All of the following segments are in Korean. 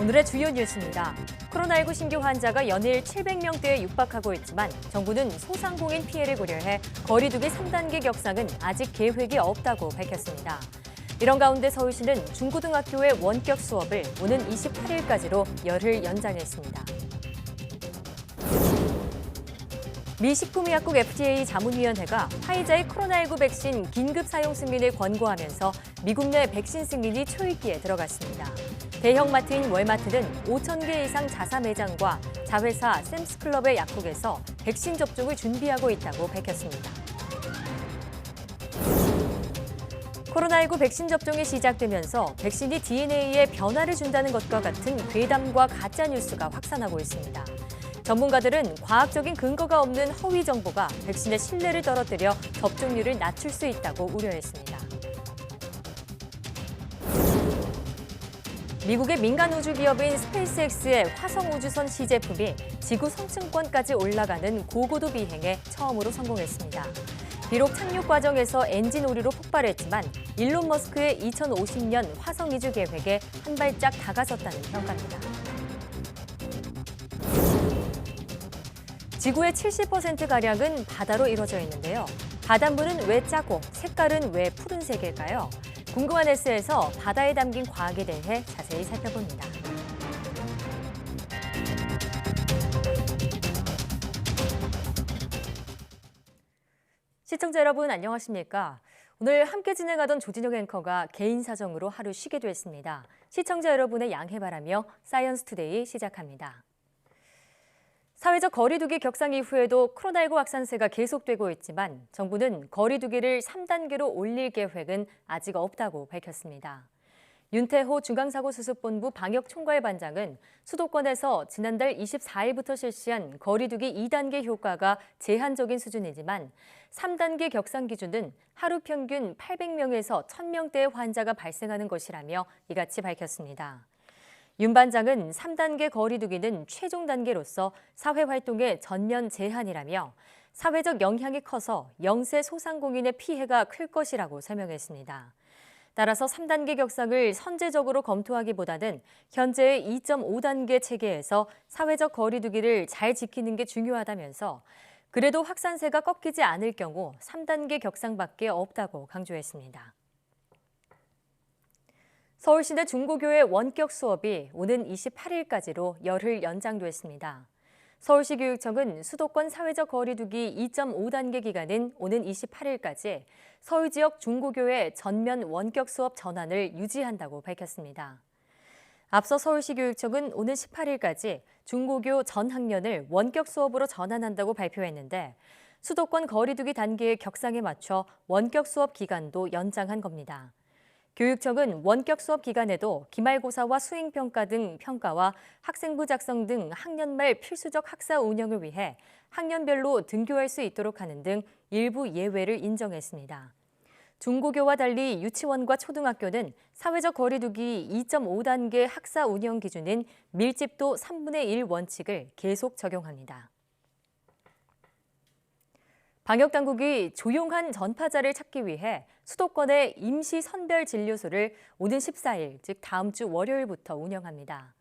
오늘의 주요 뉴스입니다. 코로나19 신규 환자가 연일 700명대에 육박하고 있지만 정부는 소상공인 피해를 고려해 거리 두기 3단계 격상은 아직 계획이 없다고 밝혔습니다. 이런 가운데 서울시는 중고등학교의 원격 수업을 오는 28일까지로 열흘 연장했습니다. 미 식품의약국 FDA 자문위원회가 화이자의 코로나19 백신 긴급 사용 승인을 권고하면서 미국 내 백신 승인이 초읽기에 들어갔습니다. 대형마트인 월마트는 5,000개 이상 자사 매장과 자회사 샘스클럽의 약국에서 백신 접종을 준비하고 있다고 밝혔습니다. 코로나19 백신 접종이 시작되면서 백신이 DNA에 변화를 준다는 것과 같은 괴담과 가짜뉴스가 확산하고 있습니다. 전문가들은 과학적인 근거가 없는 허위 정보가 백신의 신뢰를 떨어뜨려 접종률을 낮출 수 있다고 우려했습니다. 미국의 민간 우주 기업인 스페이스X의 화성 우주선 시제품이 지구 성층권까지 올라가는 고고도 비행에 처음으로 성공했습니다. 비록 착륙 과정에서 엔진 오류로 폭발했지만 일론 머스크의 2050년 화성 이주 계획에 한 발짝 다가섰다는 평가입니다. 지구의 70%가량은 바다로 이루어져 있는데요. 바닷물은 왜 짜고 색깔은 왜 푸른색일까요? 궁금한 S에서 바다에 담긴 과학에 대해 자세히 살펴봅니다. 시청자 여러분 안녕하십니까? 오늘 함께 진행하던 조진영 앵커가 개인 사정으로 하루 쉬게 됐습니다. 시청자 여러분의 양해 바라며 사이언스 투데이 시작합니다. 사회적 거리 두기 격상 이후에도 코로나19 확산세가 계속되고 있지만 정부는 거리 두기를 3단계로 올릴 계획은 아직 없다고 밝혔습니다. 윤태호 중앙사고수습본부 방역총괄반장은 수도권에서 지난달 24일부터 실시한 거리 두기 2단계 효과가 제한적인 수준이지만 3단계 격상 기준은 하루 평균 800명에서 1,000명대의 환자가 발생하는 것이라며 이같이 밝혔습니다. 윤 반장은 3단계 거리 두기는 최종 단계로서 사회활동의 전면 제한이라며 사회적 영향이 커서 영세 소상공인의 피해가 클 것이라고 설명했습니다. 따라서 3단계 격상을 선제적으로 검토하기보다는 현재의 2.5단계 체계에서 사회적 거리 두기를 잘 지키는 게 중요하다면서 그래도 확산세가 꺾이지 않을 경우 3단계 격상밖에 없다고 강조했습니다. 서울시내 중고교의 원격 수업이 오는 28일까지로 열흘 연장됐습니다. 서울시 교육청은 수도권 사회적 거리 두기 2.5단계 기간인 오는 28일까지 서울 지역 중고교의 전면 원격 수업 전환을 유지한다고 밝혔습니다. 앞서 서울시 교육청은 오는 18일까지 중고교 전 학년을 원격 수업으로 전환한다고 발표했는데 수도권 거리 두기 단계의 격상에 맞춰 원격 수업 기간도 연장한 겁니다. 교육청은 원격 수업 기간에도 기말고사와 수행평가 등 평가와 학생부 작성 등 학년 말 필수적 학사 운영을 위해 학년별로 등교할 수 있도록 하는 등 일부 예외를 인정했습니다. 중고교와 달리 유치원과 초등학교는 사회적 거리 두기 2.5단계 학사 운영 기준인 밀집도 3분의 1 원칙을 계속 적용합니다. 방역당국이 조용한 전파자를 찾기 위해 수도권의 임시 선별 진료소를 오는 14일, 즉 다음 주 월요일부터 운영합니다.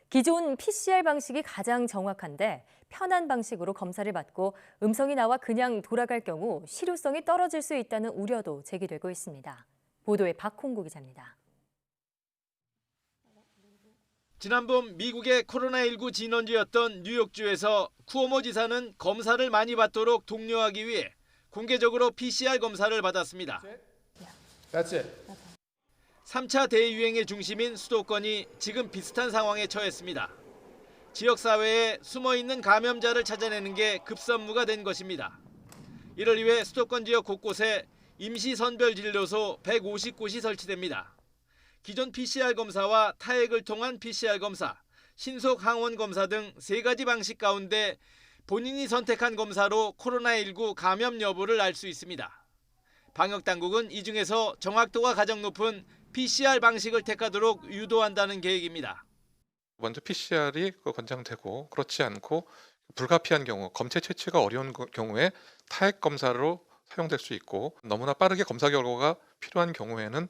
기존 PCR 방식이 가장 정확한데 편한 방식으로 검사를 받고 음성이 나와 그냥 돌아갈 경우 실효성이 떨어질 수 있다는 우려도 제기되고 있습니다. 보도에 박홍구 기자입니다. 지난봄 미국의 코로나19 진원지였던 뉴욕주에서 쿠오모 지사는 검사를 많이 받도록 독려하기 위해 공개적으로 PCR 검사를 받았습니다. 3차 대유행의 중심인 수도권이 지금 비슷한 상황에 처했습니다. 지역사회에 숨어있는 감염자를 찾아내는 게 급선무가 된 것입니다. 이를 위해 수도권 지역 곳곳에 임시선별진료소 150곳이 설치됩니다. 기존 PCR 검사와 타액을 통한 PCR 검사, 신속 항원 검사 등 3가지 방식 가운데 본인이 선택한 검사로 코로나19 감염 여부를 알 수 있습니다. 방역당국은 이 중에서 정확도가 가장 높은 PCR 방식을 택하도록 유도한다는 계획입니다. 먼저 PCR이 권장되고 그렇지 않고 불가피한 경우, 검체 채취가 어려운 경우에 타액 검사로 사용될 수 있고 너무나 빠르게 검사 결과가 필요한 경우에는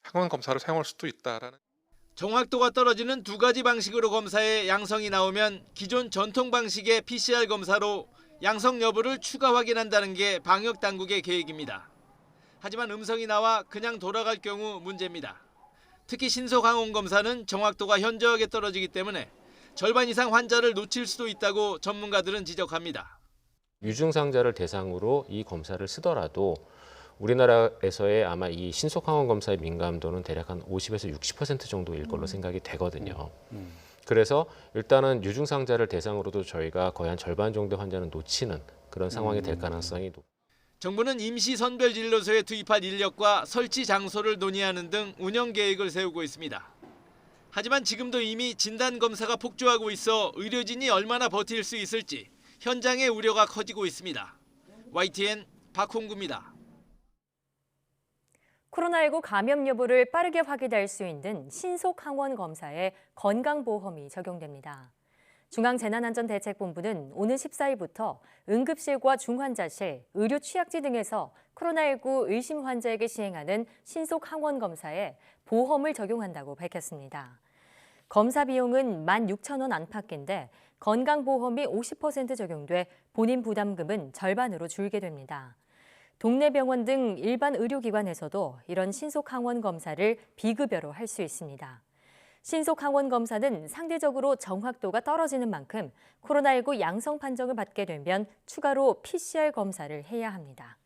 항원 검사를 사용할 수도 있다라는. 정확도가 떨어지는 두 가지 방식으로 검사해 양성이 나오면 기존 전통 방식의 PCR 검사로 양성 여부를 추가 확인한다는 게 방역 당국의 계획입니다. 하지만 음성이 나와 그냥 돌아갈 경우 문제입니다. 특히 신속 항원 검사는 정확도가 현저하게 떨어지기 때문에 절반 이상 환자를 놓칠 수도 있다고 전문가들은 지적합니다. 유증상자를 대상으로 이 검사를 쓰더라도 우리나라에서의 아마 이 신속항원 검사의 민감도는 대략 한 50에서 60% 정도일 걸로 생각이 되거든요. 그래서 일단은 유증상자를 대상으로도 저희가 거의 한 절반 정도 환자는 놓치는 그런 상황이 될 가능성이 높습니다. 정부는 임시 선별진료소에 투입할 인력과 설치 장소를 논의하는 등 운영 계획을 세우고 있습니다. 하지만 지금도 이미 진단검사가 폭주하고 있어 의료진이 얼마나 버틸 수 있을지 현장의 우려가 커지고 있습니다. YTN 박홍구입니다. 코로나19 감염 여부를 빠르게 확인할 수 있는 신속 항원 검사에 건강보험이 적용됩니다. 중앙재난안전대책본부는 오는 14일부터 응급실과 중환자실, 의료 취약지 등에서 코로나19 의심 환자에게 시행하는 신속 항원 검사에 보험을 적용한다고 밝혔습니다. 검사 비용은 16,000원 안팎인데 건강보험이 50% 적용돼 본인 부담금은 절반으로 줄게 됩니다. 동네 병원 등 일반 의료기관에서도 이런 신속 항원 검사를 비급여로 할 수 있습니다. 신속 항원 검사는 상대적으로 정확도가 떨어지는 만큼 코로나19 양성 판정을 받게 되면 추가로 PCR 검사를 해야 합니다.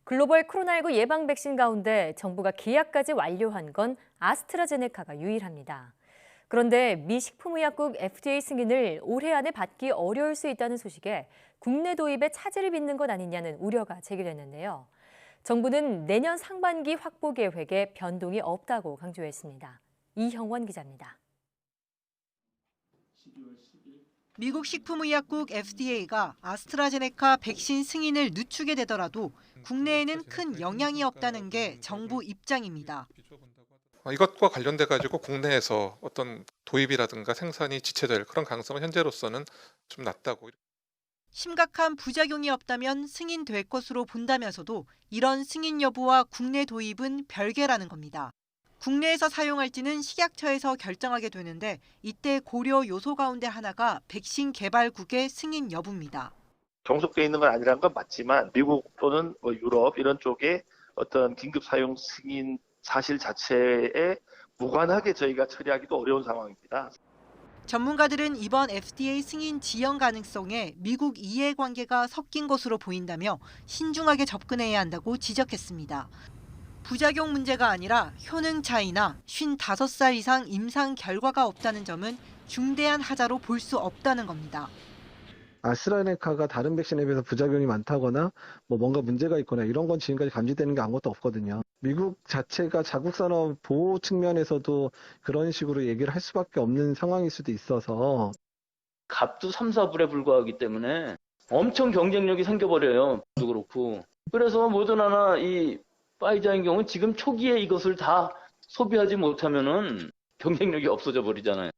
글로벌 코로나19 예방 백신 가운데 정부가 계약까지 완료한 건 아스트라제네카가 유일합니다. 그런데 미 식품의약국 FDA 승인을 올해 안에 받기 어려울 수 있다는 소식에 국내 도입에 차질을 빚는 것 아니냐는 우려가 제기됐는데요. 정부는 내년 상반기 확보 계획에 변동이 없다고 강조했습니다. 이형원 기자입니다. 미국 식품의약국 FDA가 아스트라제네카 백신 승인을 늦추게 되더라도 국내에는 큰 영향이 없다는 게 정부 입장입니다. 이것과 관련돼 가지고 국내에서 어떤 도입이라든가 생산이 지체될 그런 가능성은 현재로서는 좀 낮다고. 심각한 부작용이 없다면 승인될 것으로 본다면서도 이런 승인 여부와 국내 도입은 별개라는 겁니다. 국내에서 사용할지는 식약처에서 결정하게 되는데 이때 고려 요소 가운데 하나가 백신 개발국의 승인 여부입니다. 종속되어 있는 건 아니라는 건 맞지만 미국 또는 유럽 이런 쪽에 어떤 긴급 사용 승인 사실 자체에 무관하게 저희가 처리하기도 어려운 상황입니다. 전문가들은 이번 FDA 승인 지연 가능성에 미국 이해관계가 섞인 것으로 보인다며 신중하게 접근해야 한다고 지적했습니다. 부작용 문제가 아니라 효능 차이나 55살 이상 임상 결과가 없다는 점은 중대한 하자로 볼 수 없다는 겁니다. 아스트라제네카가 다른 백신에 비해서 부작용이 많다거나 뭔가 문제가 있거나 이런 건 지금까지 감지되는 게 아무것도 없거든요. 미국 자체가 자국 산업 보호 측면에서도 그런 식으로 얘기를 할 수밖에 없는 상황일 수도 있어서 값도 3, 4불에 불과하기 때문에 엄청 경쟁력이 생겨버려요. 도 그렇고. 그래서 모더나나 이 파이자의 경우는 지금 초기에 이것을 다 소비하지 못하면은 경쟁력이 없어져 버리잖아요.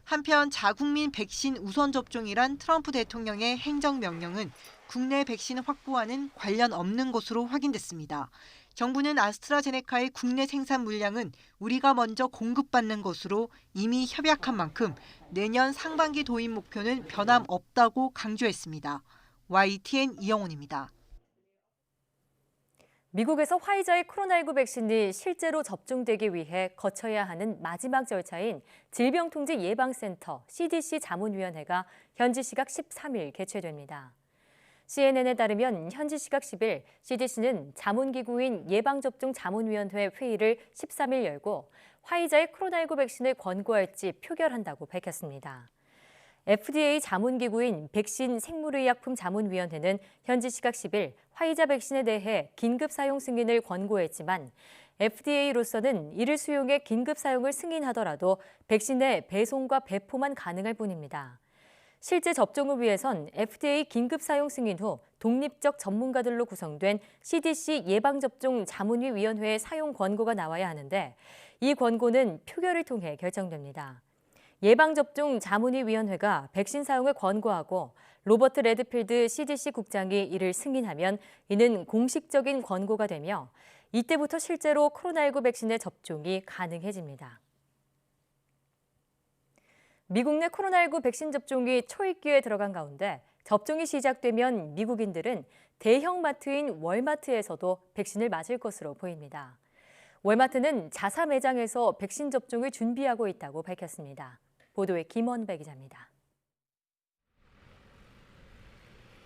한편 자국민 백신 우선 접종이란 트럼프 대통령의 행정명령은 국내 백신 확보와는 관련 없는 것으로 확인됐습니다. 정부는 아스트라제네카의 국내 생산 물량은 우리가 먼저 공급받는 것으로 이미 협약한 만큼 내년 상반기 도입 목표는 변함없다고 강조했습니다. YTN 이영훈입니다. 미국에서 화이자의 코로나19 백신이 실제로 접종되기 위해 거쳐야 하는 마지막 절차인 질병통제예방센터 CDC 자문위원회가 현지 시각 13일 개최됩니다. CNN에 따르면 현지 시각 10일 CDC는 자문기구인 예방접종자문위원회 회의를 13일 열고 화이자의 코로나19 백신을 권고할지 표결한다고 밝혔습니다. FDA 자문기구인 백신 생물의약품 자문위원회는 현지 시각 10일 화이자 백신에 대해 긴급 사용 승인을 권고했지만 FDA로서는 이를 수용해 긴급 사용을 승인하더라도 백신의 배송과 배포만 가능할 뿐입니다. 실제 접종을 위해선 FDA 긴급 사용 승인 후 독립적 전문가들로 구성된 CDC 예방접종 자문위 위원회의 사용 권고가 나와야 하는데 이 권고는 표결을 통해 결정됩니다. 예방접종 자문위원회가 백신 사용을 권고하고 로버트 레드필드 CDC 국장이 이를 승인하면 이는 공식적인 권고가 되며 이때부터 실제로 코로나19 백신의 접종이 가능해집니다. 미국 내 코로나19 백신 접종이 초읽기에 들어간 가운데 접종이 시작되면 미국인들은 대형 마트인 월마트에서도 백신을 맞을 것으로 보입니다. 월마트는 자사 매장에서 백신 접종을 준비하고 있다고 밝혔습니다. 보도에 김원배 기자입니다.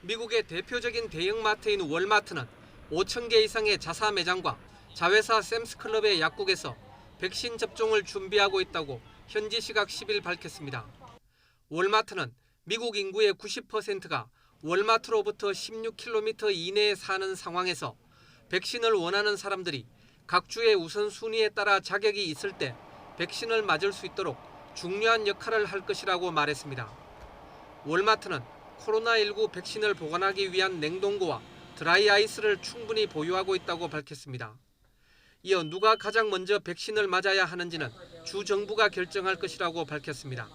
미국의 대표적인 대형마트인 월마트는 5,000개 이상의 자사 매장과 자회사 샘스클럽의 약국에서 백신 접종을 준비하고 있다고 현지 시각 10일 밝혔습니다. 월마트는 미국 인구의 90%가 월마트로부터 16km 이내에 사는 상황에서 백신을 원하는 사람들이 각 주의 우선순위에 따라 자격이 있을 때 백신을 맞을 수 있도록 중요한 역할을 할 것이라고 말했습니다. 월마트는 코로나19 백신을 보관하기 위한 냉동고와 드라이아이스를 충분히 보유하고 있다고 밝혔습니다. 이어 누가 가장 먼저 백신을 맞아야 하는지는 주 정부가 결정할 것이라고 밝혔습니다.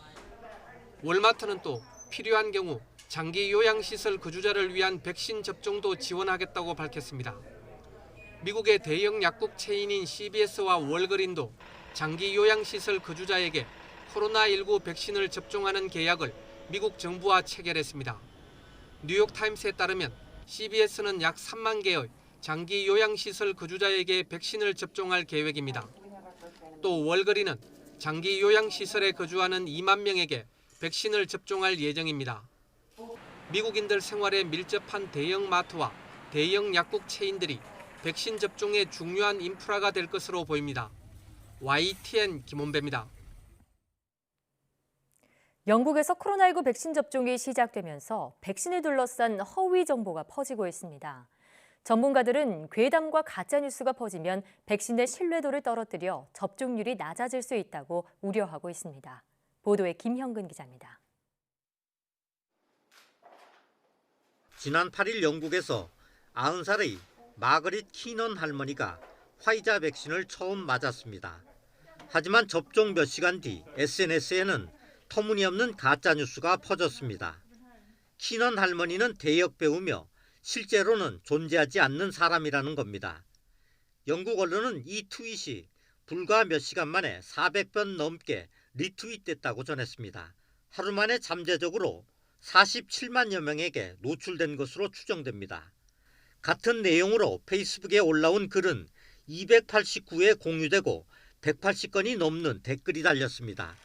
월마트는 또 필요한 경우 장기 요양시설 거주자를 위한 백신 접종도 지원하겠다고 밝혔습니다. 미국의 대형 약국 체인인 CVS와 월그린도 장기 요양시설 거주자에게 코로나19 백신을 접종하는 계약을 미국 정부와 체결했습니다. 뉴욕타임스에 따르면 CVS는 약 3만 개의 장기 요양시설 거주자에게 백신을 접종할 계획입니다. 또 월그린은 장기 요양시설에 거주하는 2만 명에게 백신을 접종할 예정입니다. 미국인들 생활에 밀접한 대형 마트와 대형 약국 체인들이 백신 접종의 중요한 인프라가 될 것으로 보입니다. YTN 김원배입니다. 영국에서 코로나19 백신 접종이 시작되면서 백신을 둘러싼 허위 정보가 퍼지고 있습니다. 전문가들은 괴담과 가짜뉴스가 퍼지면 백신의 신뢰도를 떨어뜨려 접종률이 낮아질 수 있다고 우려하고 있습니다. 보도에 김형근 기자입니다. 지난 8일 영국에서 90살의 마거릿 키넌 할머니가 화이자 백신을 처음 맞았습니다. 하지만 접종 몇 시간 뒤 SNS에는 터무니없는 가짜뉴스가 퍼졌습니다. 키넌 할머니는 대역 배우며 실제로는 존재하지 않는 사람이라는 겁니다. 영국 언론은 이 트윗이 불과 몇 시간 만에 400번 넘게 리트윗됐다고 전했습니다. 하루 만에 잠재적으로 47만여 명에게 노출된 것으로 추정됩니다. 같은 내용으로 페이스북에 올라온 글은 289회 공유되고 180건이 넘는 댓글이 달렸습니다.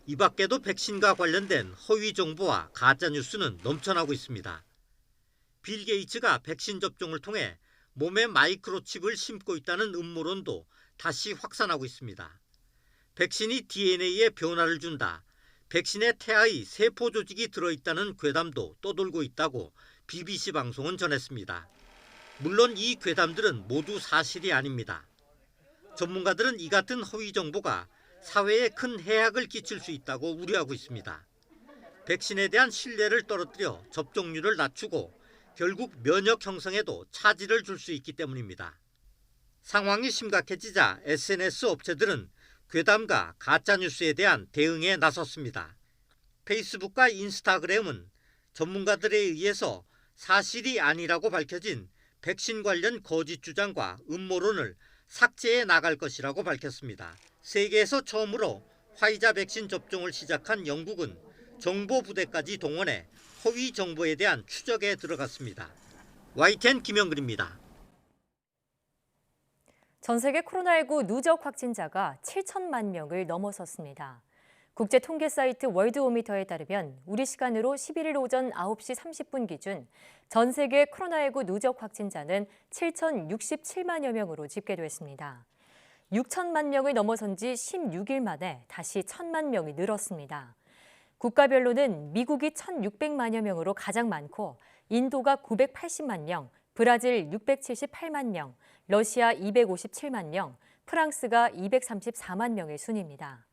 이 밖에도 백신과 관련된 허위 정보와 가짜뉴스는 넘쳐나고 있습니다. 빌 게이츠가 백신 접종을 통해 몸에 마이크로칩을 심고 있다는 음모론도 다시 확산하고 있습니다. 백신이 DNA에 변화를 준다, 백신에 태아의 세포 조직이 들어있다는 괴담도 떠돌고 있다고 BBC 방송은 전했습니다. 물론 이 괴담들은 모두 사실이 아닙니다. 전문가들은 이 같은 허위 정보가 사회에 큰 해악을 끼칠 수 있다고 우려하고 있습니다. 백신에 대한 신뢰를 떨어뜨려 접종률을 낮추고 결국 면역 형성에도 차질을 줄 수 있기 때문입니다. 상황이 심각해지자 SNS 업체들은 괴담과 가짜뉴스에 대한 대응에 나섰습니다. 페이스북과 인스타그램은 전문가들에 의해서 사실이 아니라고 밝혀진 백신 관련 거짓 주장과 음모론을 삭제해 나갈 것이라고 밝혔습니다. 세계에서 처음으로 화이자 백신 접종을 시작한 영국은 정보부대까지 동원해 허위 정보에 대한 추적에 들어갔습니다. YTN 김영근입니다. 전 세계 코로나19 누적 확진자가 7천만 명을 넘어섰습니다. 국제 통계 사이트 월드오미터에 따르면 우리 시간으로 11일 오전 9시 30분 기준 전 세계 코로나19 누적 확진자는 7,067만여 명으로 집계됐습니다. 6천만 명을 넘어선 지 16일 만에 다시 1,000만 명이 늘었습니다. 국가별로는 미국이 1,600만여 명으로 가장 많고 인도가 980만 명, 브라질 678만 명, 러시아 257만 명, 프랑스가 234만 명의 순입니다.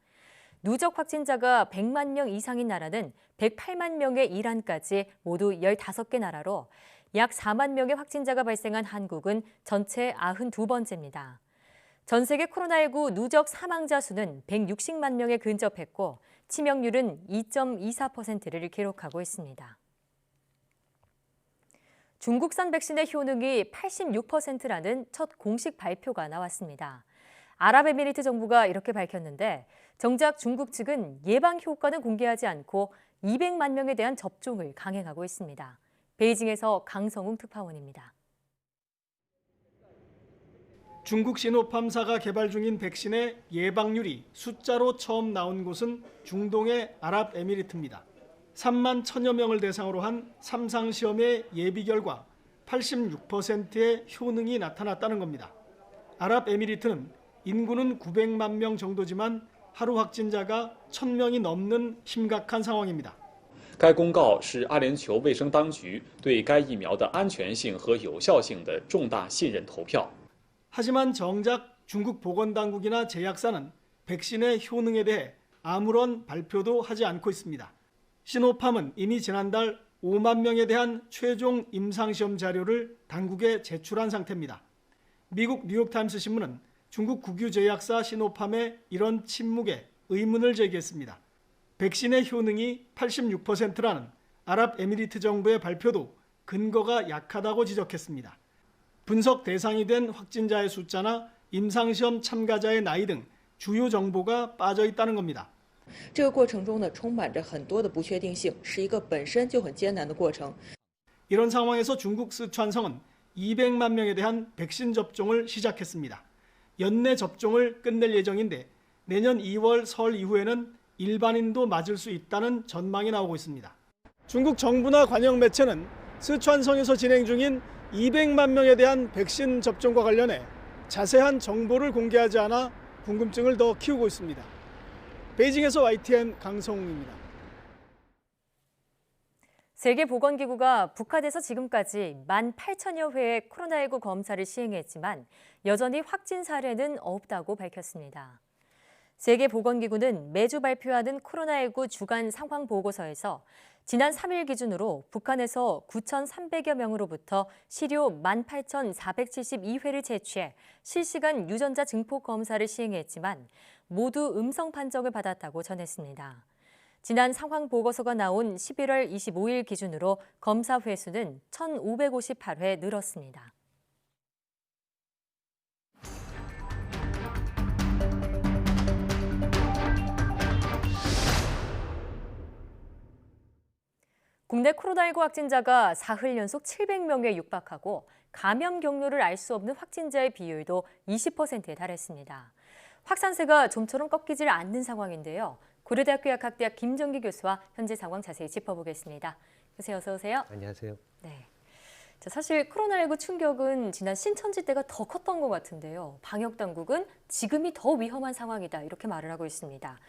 누적 확진자가 100만 명 이상인 나라는 108만 명의 이란까지 모두 15개 나라로 약 4만 명의 확진자가 발생한 한국은 전체 92번째입니다. 전 세계 코로나19 누적 사망자 수는 160만 명에 근접했고 치명률은 2.24%를 기록하고 있습니다. 중국산 백신의 효능이 86%라는 첫 공식 발표가 나왔습니다. 아랍에미리트 정부가 이렇게 밝혔는데 정작 중국 측은 예방 효과는 공개하지 않고 200만 명에 대한 접종을 강행하고 있습니다. 베이징에서 강성웅 특파원입니다. 중국 시노팜사가 개발 중인 백신의 예방률이 숫자로 처음 나온 곳은 중동의 아랍에미리트입니다. 3만 1천여 명을 대상으로 한 3상 시험의 예비 결과 86%의 효능이 나타났다는 겁니다. 아랍에미리트는 인구는 900만 명 정도지만 하루 확진자가 1,000명이 넘는 심각한 상황입니다. 该公告是阿联酋卫生当局对该疫苗的安全性和有效性的重大信任投票。 하지만 정작 중국 보건당국이나 제약사는 백신의 효능에 대해 아무런 발표도 하지 않고 있습니다. 시노팜은 이미 지난달 5만 명에 대한 최종 임상시험 자료를 당국에 제출한 상태입니다. 미국 뉴욕타임스 신문은 중국 국유제약사 시노팜의 이런 침묵에 의문을 제기했습니다. 백신의 효능이 86%라는 아랍에미리트 정부의 발표도 근거가 약하다고 지적했습니다. 분석 대상이 된 확진자의 숫자나 임상시험 참가자의 나이 등 주요 정보가 빠져 있다는 겁니다. 这个过程中呢，充满着很多的不确定性，是一个本身就很艰难的过程。 이런 상황에서 중국 스촨성은 200만 명에 대한 백신 접종을 시작했습니다. 연내 접종을 끝낼 예정인데 내년 2월 설 이후에는 일반인도 맞을 수 있다는 전망이 나오고 있습니다. 중국 정부나 관영 매체는 스촨성에서 진행 중인 200만 명에 대한 백신 접종과 관련해 자세한 정보를 공개하지 않아 궁금증을 더 키우고 있습니다. 베이징에서 YTN 강성웅입니다. 세계보건기구가 북한에서 지금까지 18,000여 회의 코로나19 검사를 시행했지만 여전히 확진 사례는 없다고 밝혔습니다. 세계보건기구는 매주 발표하는 코로나19 주간 상황 보고서에서 지난 3일 기준으로 북한에서 9,300여 명으로부터 시료 18,472회를 채취해 실시간 유전자 증폭 검사를 시행했지만 모두 음성 판정을 받았다고 전했습니다. 지난 상황 보고서가 나온 11월 25일 기준으로 검사 회수는 1,558회 늘었습니다. 국내 코로나19 확진자가 사흘 연속 700명에 육박하고 감염 경로를 알 수 없는 확진자의 비율도 20%에 달했습니다. 확산세가 좀처럼 꺾이질 않는 상황인데요. 고려대학교 약학대학 김정기 교수와 현재 상황 자세히 짚어보겠습니다. 교수 어서 오세요. 안녕하세요. 네. 자, 사실 코로나19 충격은 지난 신천지 때가 더 컸던 것 같은데요. 방역당국은 지금이 더 위험한 상황이다 이렇게 말을 하고 있습니다.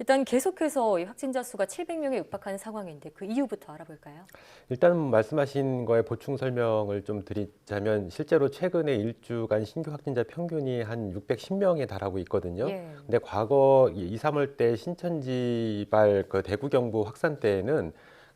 일단 계속해서 이 확진자 수가 700명에 육박하는 상황인데 그 이유부터 알아볼까요? 일단 말씀하신 거에 보충 설명을 좀 드리자면 실제로 최근에 일주간 신규 확진자 평균이 한 610명에 달하고 있거든요. 예. 근데 과거 2, 3월 때 신천지발 그 대구 경부 확산 때에는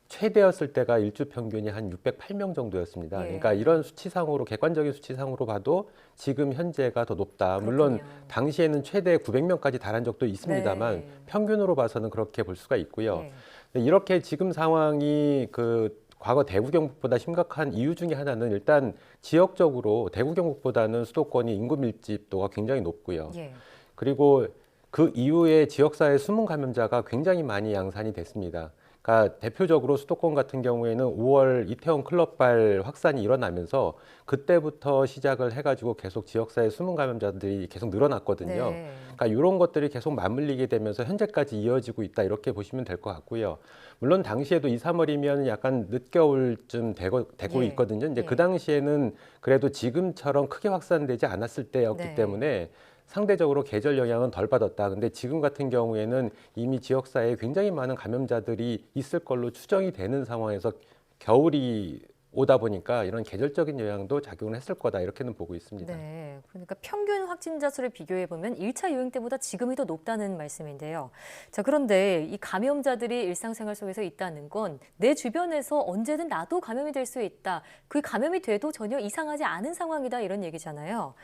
최대였을 때가 일주 평균이 한 608명 정도였습니다. 예. 그러니까 이런 수치상으로 객관적인 수치상으로 봐도 지금 현재가 더 높다. 물론 당시에는 최대 900명까지 달한 적도 있습니다만 네. 평균으로 봐서는 그렇게 볼 수가 있고요. 예. 근데 이렇게 지금 상황이 그 과거 대구 경북보다 심각한 이유 중에 하나는 일단 지역적으로 대구 경북보다는 수도권이 인구 밀집도가 굉장히 높고요. 예. 그리고 그 이후에 지역사회 숨은 감염자가 굉장히 많이 양산이 됐습니다. 그러니까 대표적으로 수도권 같은 경우에는 5월 이태원 클럽발 확산이 일어나면서 그때부터 시작을 해가지고 계속 지역사회 숨은 감염자들이 계속 늘어났거든요. 네. 그러니까 이런 것들이 계속 맞물리게 되면서 현재까지 이어지고 있다 이렇게 보시면 될 것 같고요. 물론 당시에도 2, 3월이면 약간 늦겨울쯤 되고 예. 있거든요. 이제 예. 그 당시에는 그래도 지금처럼 크게 확산되지 않았을 때였기 네. 때문에 상대적으로 계절 영향은 덜 받았다. 근데 지금 같은 경우에는 이미 지역사회에 굉장히 많은 감염자들이 있을 걸로 추정이 되는 상황에서 겨울이 오다 보니까 이런 계절적인 영향도 작용을 했을 거다 이렇게는 보고 있습니다. 네, 그러니까 평균 확진자 수를 비교해 보면 1차 유행 때보다 지금이 더 높다는 말씀인데요. 자, 그런데 이 감염자들이 일상생활 속에서 있다는 건 내 주변에서 언제든 나도 감염이 될 수 있다. 그 감염이 돼도 전혀 이상하지 않은 상황이다 이런 얘기잖아요.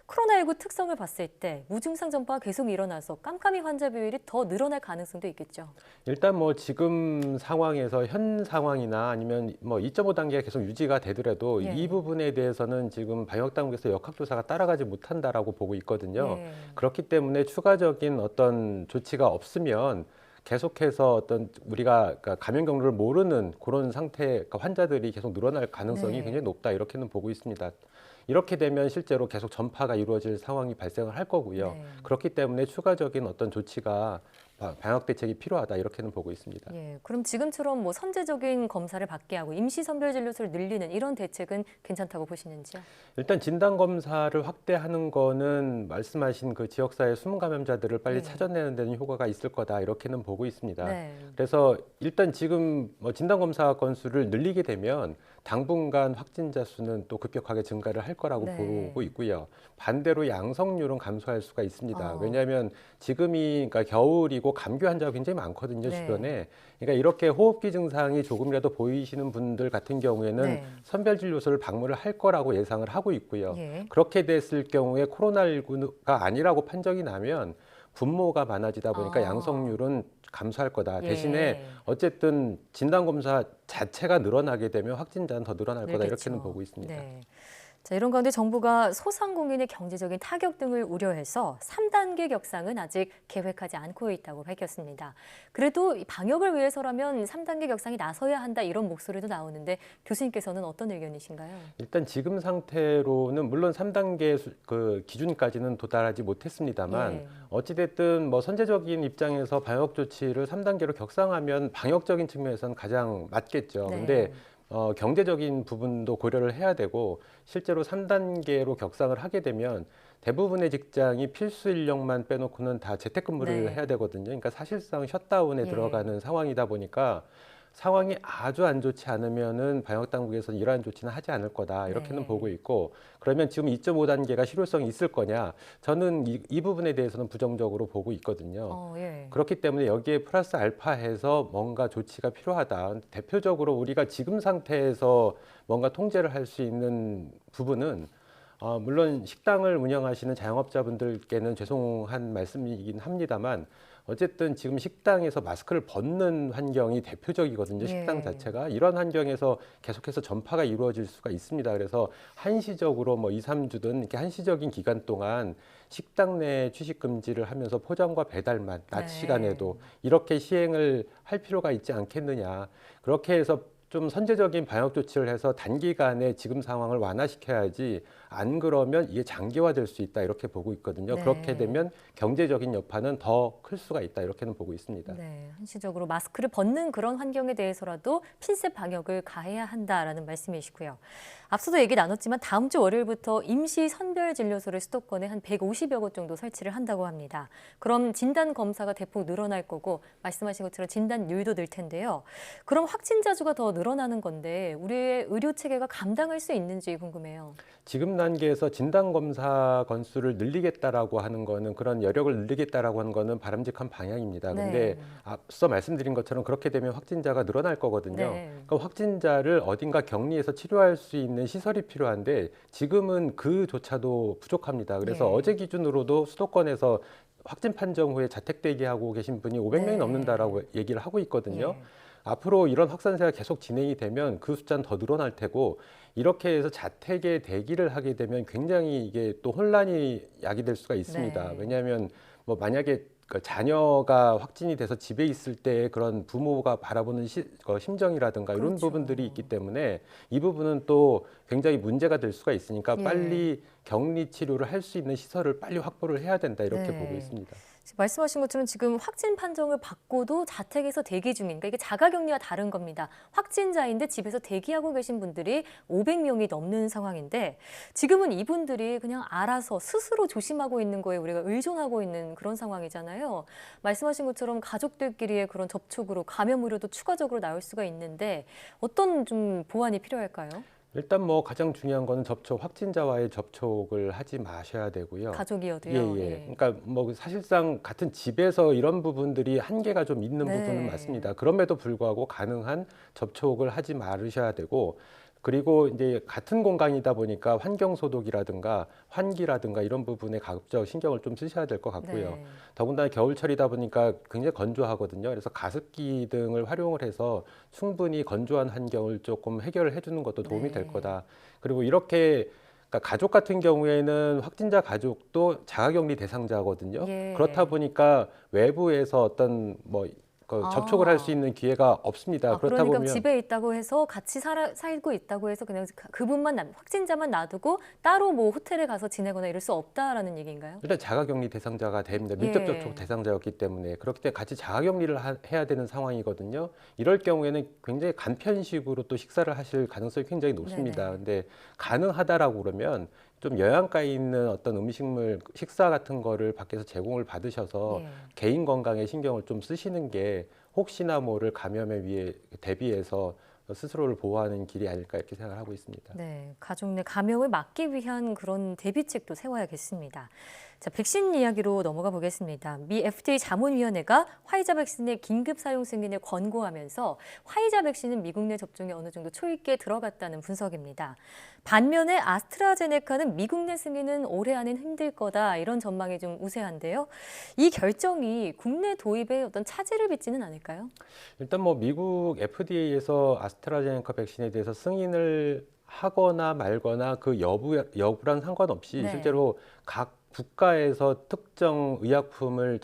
코로나19 특성을 봤을 때 무증상 전파가 계속 일어나서 깜깜이 환자 비율이 더 늘어날 가능성도 있겠죠. 일단 뭐 지금 상황에서 현 상황이나 아니면 뭐 2.5단계가 계속 유지가 되더라도 예. 이 부분에 대해서는 지금 방역당국에서 역학조사가 따라가지 못한다라고 보고 있거든요. 예. 그렇기 때문에 추가적인 어떤 조치가 없으면 계속해서 어떤 우리가 그러니까 감염 경로를 모르는 그런 상태, 그러니까 환자들이 계속 늘어날 가능성이 네. 굉장히 높다 이렇게는 보고 있습니다. 이렇게 되면 실제로 계속 전파가 이루어질 상황이 발생을 할 거고요. 네. 그렇기 때문에 추가적인 어떤 조치가 방역 대책이 필요하다 이렇게는 보고 있습니다. 예, 그럼 지금처럼 뭐 선제적인 검사를 받게 하고 임시 선별 진료소를 늘리는 이런 대책은 괜찮다고 보시는지요? 일단 진단 검사를 확대하는 거는 말씀하신 그 지역사회 숨은 감염자들을 빨리 네. 찾아내는 데는 효과가 있을 거다 이렇게는 보고 있습니다. 네. 그래서 일단 지금 뭐 진단 검사 건수를 늘리게 되면 당분간 확진자 수는 또 급격하게 증가를 할 거라고 네. 보고 있고요. 반대로 양성률은 감소할 수가 있습니다. 어. 왜냐하면 지금이 그러니까 겨울이고 감기 환자가 굉장히 많거든요, 네. 주변에. 그러니까 이렇게 호흡기 증상이 조금이라도 보이시는 분들 같은 경우에는 네. 선별진료소를 방문을 할 거라고 예상을 하고 있고요. 예. 그렇게 됐을 경우에 코로나19가 아니라고 판정이 나면 분모가 많아지다 보니까 아. 양성률은 감소할 거다. 예. 대신에 어쨌든 진단검사 자체가 늘어나게 되면 확진자는 더 늘어날 거다. 늘겠죠. 이렇게는 보고 있습니다. 네. 자, 이런 가운데 정부가 소상공인의 경제적인 타격 등을 우려해서 3단계 격상은 아직 계획하지 않고 있다고 밝혔습니다. 그래도 이 방역을 위해서라면 3단계 격상이 나서야 한다 이런 목소리도 나오는데 교수님께서는 어떤 의견이신가요? 일단 지금 상태로는 물론 3단계 그 기준까지는 도달하지 못했습니다만 예. 어찌됐든 뭐 선제적인 입장에서 방역 조치를 3단계로 격상하면 방역적인 측면에서는 가장 맞겠죠. 네. 근데 경제적인 부분도 고려를 해야 되고 실제로 3단계로 격상을 하게 되면 대부분의 직장이 필수 인력만 빼놓고는 다 재택근무를 네. 해야 되거든요. 그러니까 사실상 셧다운에 예. 들어가는 상황이다 보니까 상황이 아주 안 좋지 않으면은 방역 당국에서는 이러한 조치는 하지 않을 거다 이렇게는 네. 보고 있고 그러면 지금 2.5단계가 실효성이 있을 거냐? 저는 이 부분에 대해서는 부정적으로 보고 있거든요. 예. 그렇기 때문에 여기에 플러스 알파해서 뭔가 조치가 필요하다. 대표적으로 우리가 지금 상태에서 뭔가 통제를 할 수 있는 부분은 물론 식당을 운영하시는 자영업자분들께는 죄송한 말씀이긴 합니다만 어쨌든 지금 식당에서 마스크를 벗는 환경이 대표적이거든요. 식당 예. 자체가. 이런 환경에서 계속해서 전파가 이루어질 수가 있습니다. 그래서 한시적으로 뭐 2, 3주든 이렇게 한시적인 기간 동안 식당 내 취식 금지를 하면서 포장과 배달만 낮 네. 시간에도 이렇게 시행을 할 필요가 있지 않겠느냐. 그렇게 해서 좀 선제적인 방역 조치를 해서 단기간에 지금 상황을 완화시켜야지 안 그러면 이게 장기화될 수 있다 이렇게 보고 있거든요. 네. 그렇게 되면 경제적인 여파는 더 클 수가 있다 이렇게는 보고 있습니다. 네, 한시적으로 마스크를 벗는 그런 환경에 대해서라도 필수 방역을 가해야 한다라는 말씀이시고요. 앞서도 얘기 나눴지만 다음 주 월요일부터 임시 선별 진료소를 수도권에 한 150여 곳 정도 설치를 한다고 합니다. 그럼 진단 검사가 대폭 늘어날 거고 말씀하신 것처럼 진단율도 늘 텐데요. 그럼 확진자 수가 더 늘어나는 건데 우리의 의료 체계가 감당할 수 있는지 궁금해요. 지금 단계에서 진단 검사 건수를 늘리겠다라고 하는 거는 그런 여력을 늘리겠다라고 하는 거는 바람직한 방향입니다. 근데 네. 앞서 말씀드린 것처럼 그렇게 되면 확진자가 늘어날 거거든요. 네. 그러니까 확진자를 어딘가 격리해서 치료할 수 있는 시설이 필요한데 지금은 그조차도 부족합니다. 그래서 예. 어제 기준으로도 수도권에서 확진 판정 후에 자택 대기하고 계신 분이 500명이 네. 넘는다라고 얘기를 하고 있거든요. 예. 앞으로 이런 확산세가 계속 진행이 되면 그 숫자는 더 늘어날 테고 이렇게 해서 자택에 대기를 하게 되면 굉장히 이게 또 혼란이 야기될 수가 있습니다. 네. 왜냐하면 뭐 만약에 그 자녀가 확진이 돼서 집에 있을 때 그런 부모가 바라보는 심정이라든가 이런 그렇죠. 부분들이 있기 때문에 이 부분은 또 굉장히 문제가 될 수가 있으니까 예. 빨리 격리 치료를 할 수 있는 시설을 빨리 확보를 해야 된다 이렇게 네. 보고 있습니다. 말씀하신 것처럼 지금 확진 판정을 받고도 자택에서 대기 중인, 그러니까 이게 자가격리와 다른 겁니다. 확진자인데 집에서 대기하고 계신 분들이 500명이 넘는 상황인데 지금은 이분들이 그냥 알아서 스스로 조심하고 있는 거에 우리가 의존하고 있는 그런 상황이잖아요. 말씀하신 것처럼 가족들끼리의 그런 접촉으로 감염 우려도 추가적으로 나올 수가 있는데 어떤 좀 보완이 필요할까요? 일단 뭐 가장 중요한 거는 확진자와의 접촉을 하지 마셔야 되고요. 가족이어도요. 예, 예. 예. 그러니까 뭐 사실상 같은 집에서 이런 부분들이 한계가 좀 있는 네. 부분은 맞습니다. 그럼에도 불구하고 가능한 접촉을 하지 말으셔야 되고, 그리고 이제 같은 공간이다 보니까 환경 소독이라든가 환기라든가 이런 부분에 가급적 신경을 좀 쓰셔야 될 것 같고요. 네. 더군다나 겨울철이다 보니까 굉장히 건조하거든요. 그래서 가습기 등을 활용을 해서 충분히 건조한 환경을 조금 해결을 해주는 것도 도움이 될 거다. 그리고 이렇게 그러니까 가족 같은 경우에는 확진자 가족도 자가격리 대상자거든요. 예. 그렇다 보니까 외부에서 어떤 접촉을 할 수 있는 기회가 없습니다. 그렇다 그러니까 보면 집에 있다고 해서 같이 살고 있다고 해서 그냥 확진자만 놔두고 따로 뭐 호텔에 가서 지내거나 이럴 수 없다라는 얘기인가요? 일단 자가격리 대상자가 됩니다. 밀접 예. 접촉 대상자였기 때문에 그렇기 때문에 같이 자가격리를 해야 되는 상황이거든요. 이럴 경우에는 굉장히 간편식으로 또 식사를 하실 가능성이 굉장히 높습니다. 네네. 근데 가능하다라고 그러면 좀 영양가에 있는 어떤 음식물, 식사 같은 거를 밖에서 제공을 받으셔서 예. 개인 건강에 신경을 좀 쓰시는 게 혹시나 모를 감염에 대비해서 스스로를 보호하는 길이 아닐까 이렇게 생각을 하고 있습니다. 네, 가족 내 감염을 막기 위한 그런 대비책도 세워야겠습니다. 자, 백신 이야기로 넘어가 보겠습니다. 미 FDA 자문위원회가 화이자 백신의 긴급 사용 승인을 권고하면서 화이자 백신은 미국 내 접종에 어느 정도 초입기에 들어갔다는 분석입니다. 반면에 아스트라제네카는 미국 내 승인은 올해 안엔 힘들 거다 이런 전망이 좀 우세한데요. 이 결정이 국내 도입에 어떤 차질을 빚지는 않을까요? 일단 뭐 미국 FDA에서 아스트라제네카 백신에 대해서 승인을 하거나 말거나 그 여부랑 상관없이 네. 실제로 각 국가에서 특정 의약품을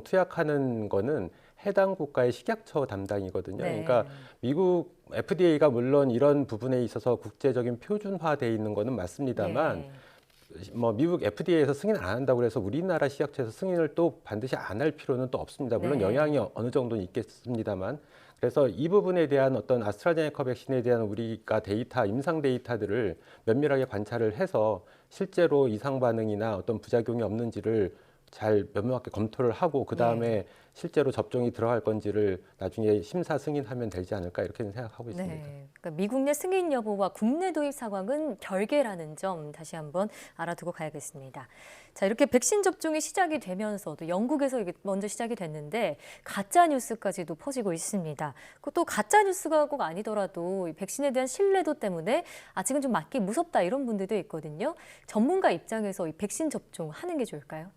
투약하는 거는 해당 국가의 식약처 담당이거든요. 네. 그러니까 미국 FDA가 물론 이런 부분에 있어서 국제적인 표준화돼 있는 거는 맞습니다만 예. 뭐 미국 FDA에서 승인 안 한다고 해서 우리나라 식약처에서 승인을 또 반드시 안 할 필요는 또 없습니다. 물론 네. 영향이 어느 정도는 있겠습니다만. 그래서 이 부분에 대한 어떤 아스트라제네카 백신에 대한 우리가 임상 데이터들을 면밀하게 관찰을 해서 실제로 이상 반응이나 어떤 부작용이 없는지를 잘 면밀하게 검토를 하고 그 다음에 실제로 접종이 들어갈 건지를 나중에 심사 승인하면 되지 않을까 이렇게 생각하고 있습니다. 네, 그러니까 미국 내 승인 여부와 국내 도입 상황은 별개라는 점 다시 한번 알아두고 가야겠습니다. 자, 이렇게 백신 접종이 시작이 되면서도 영국에서 이게 먼저 시작이 됐는데 가짜 뉴스까지도 퍼지고 있습니다. 또 가짜 뉴스가 꼭 아니더라도 이 백신에 대한 신뢰도 때문에 아직은 좀 맞기 무섭다 이런 분들도 있거든요. 전문가 입장에서 이 백신 접종 하는 게 좋을까요?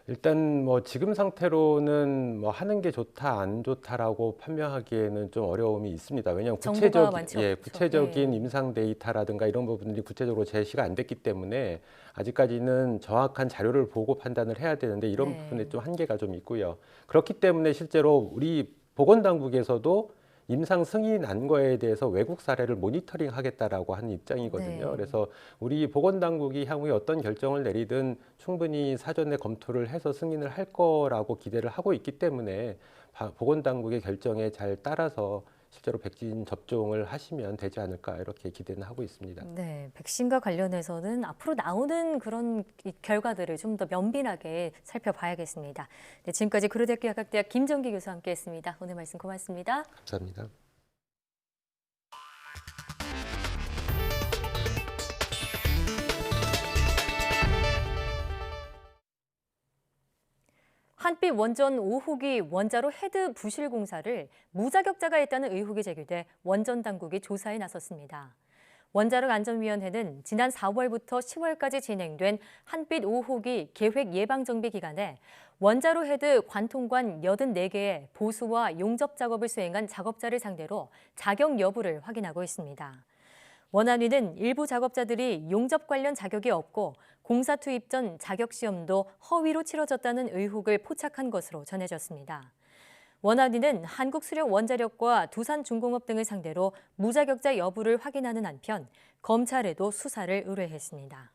일단 뭐 지금 상태로는 뭐 하는 게 좋다 안 좋다라고 판명하기에는 좀 어려움이 있습니다. 왜냐하면 구체적인 임상 데이터라든가 이런 부분들이 구체적으로 제시가 안 됐기 때문에 아직까지는 정확한 자료를 보고 판단을 해야 되는데 이런 부분에 좀 한계가 좀 있고요. 그렇기 때문에 실제로 우리 보건당국에서도 임상 승인이 난 거에 대해서 외국 사례를 모니터링 하겠다라고 하는 입장이거든요. 네. 그래서 우리 보건당국이 향후에 어떤 결정을 내리든 충분히 사전에 검토를 해서 승인을 할 거라고 기대를 하고 있기 때문에 보건당국의 결정에 잘 따라서 실제로 백신 접종을 하시면 되지 않을까 이렇게 기대는 하고 있습니다. 네, 백신과 관련해서는 앞으로 나오는 그런 결과들을 좀 더 면밀하게 살펴봐야겠습니다. 네, 지금까지 고려대학교 약학대학 김정기 교수와 함께했습니다. 오늘 말씀 고맙습니다. 감사합니다. 한빛 원전 5호기 원자로 헤드 부실 공사를 무자격자가 했다는 의혹이 제기돼 원전 당국이 조사에 나섰습니다. 원자력 안전위원회는 지난 4월부터 10월까지 진행된 한빛 5호기 계획 예방 정비 기간에 원자로 헤드 관통관 84개의 보수와 용접 작업을 수행한 작업자를 상대로 자격 여부를 확인하고 있습니다. 원안위는 일부 작업자들이 용접 관련 자격이 없고 공사 투입 전 자격 시험도 허위로 치러졌다는 의혹을 포착한 것으로 전해졌습니다. 원안위는 한국수력원자력과 두산중공업 등을 상대로 무자격자 여부를 확인하는 한편 검찰에도 수사를 의뢰했습니다.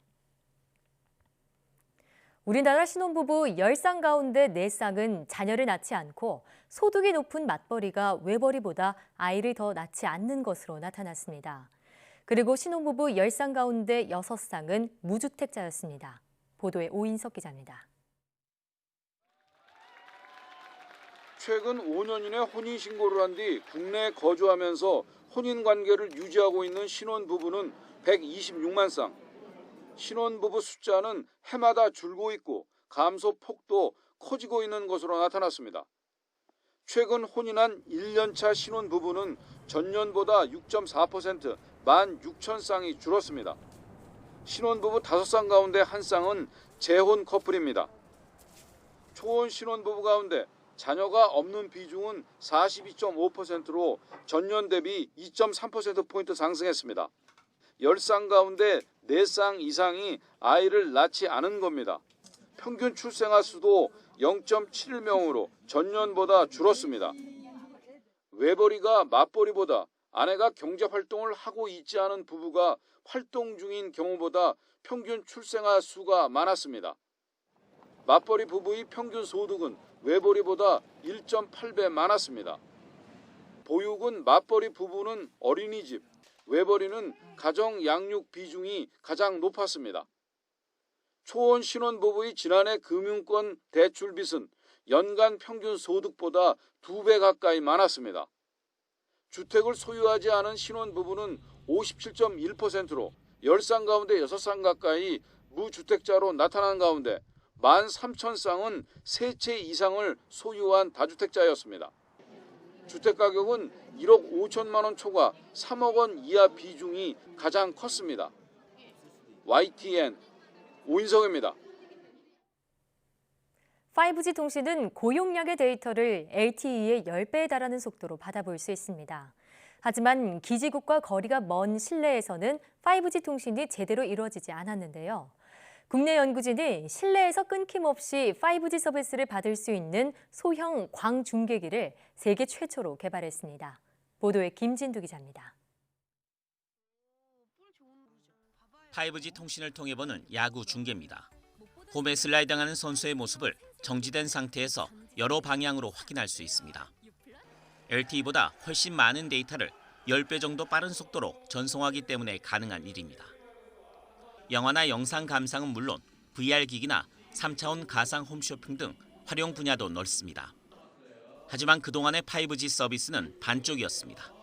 우리나라 신혼부부 10쌍 가운데 4쌍은 자녀를 낳지 않고 소득이 높은 맞벌이가 외벌이보다 아이를 더 낳지 않는 것으로 나타났습니다. 그리고 신혼부부 10쌍 가운데 6쌍은 무주택자였습니다. 보도에 오인석 기자입니다. 최근 5년 이내 혼인신고를 한 뒤 국내에 거주하면서 혼인관계를 유지하고 있는 신혼부부는 126만 쌍. 신혼부부 숫자는 해마다 줄고 있고 감소 폭도 커지고 있는 것으로 나타났습니다. 최근 혼인한 1년차 신혼부부는 전년보다 6.4% 16,000쌍이 줄었습니다. 신혼부부 5쌍 가운데 1쌍은 재혼 커플입니다. 초혼 신혼부부 가운데 자녀가 없는 비중은 42.5%로 전년 대비 2.3%포인트 상승했습니다. 10쌍 가운데 4쌍 이상이 아이를 낳지 않은 겁니다. 평균 출생아 수도 0.7명으로 전년보다 줄었습니다. 외벌이가 맞벌이보다 아내가 경제활동을 하고 있지 않은 부부가 활동 중인 경우보다 평균 출생아 수가 많았습니다. 맞벌이 부부의 평균 소득은 외벌이보다 1.8배 많았습니다. 보육은 맞벌이 부부는 어린이집, 외벌이는 가정 양육 비중이 가장 높았습니다. 초혼 신혼부부의 지난해 금융권 대출 빚은 연간 평균 소득보다 2배 가까이 많았습니다. 주택을 소유하지 않은 신혼부부는 57.1%로 10쌍 가운데 6쌍 가까이 무주택자로 나타난 가운데 13,000쌍은 3채 이상을 소유한 다주택자였습니다. 주택가격은 1억 5천만 원 초과 3억 원 이하 비중이 가장 컸습니다. YTN 오인성입니다. 5G 통신은 고용량의 데이터를 LTE의 10배에 달하는 속도로 받아볼 수 있습니다. 하지만 기지국과 거리가 먼 실내에서는 5G 통신이 제대로 이루어지지 않았는데요. 국내 연구진이 실내에서 끊김없이 5G 서비스를 받을 수 있는 소형 광중계기를 세계 최초로 개발했습니다. 보도에 김진두 기자입니다. 5G 통신을 통해 보는 야구 중계입니다. 홈에 슬라이딩하는 선수의 모습을 정지된 상태에서 여러 방향으로 확인할 수 있습니다. LTE보다 훨씬 많은 데이터를 10배 정도 빠른 속도로 전송하기 때문에 가능한 일입니다. 영화나 영상 감상은 물론 VR 기기나 3차원 가상 홈쇼핑 등 활용 분야도 넓습니다. 하지만 그동안의 5G 서비스는 반쪽이었습니다.